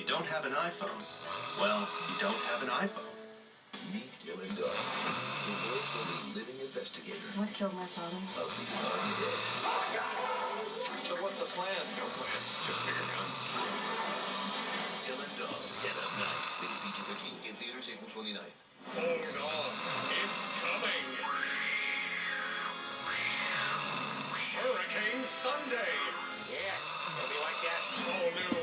don't have an iPhone, well, you don't have an iPhone. Meet Dylan Dog, the world's only living investigator. What killed my father? Of the undead. So what's the plan? No plan, just bigger guns. Dylan Dog, Dead of Night. Rated PG-13. In theaters April 29th. Hold on, it's coming. Hurricane Sunday. Yeah, it'll be like that. All new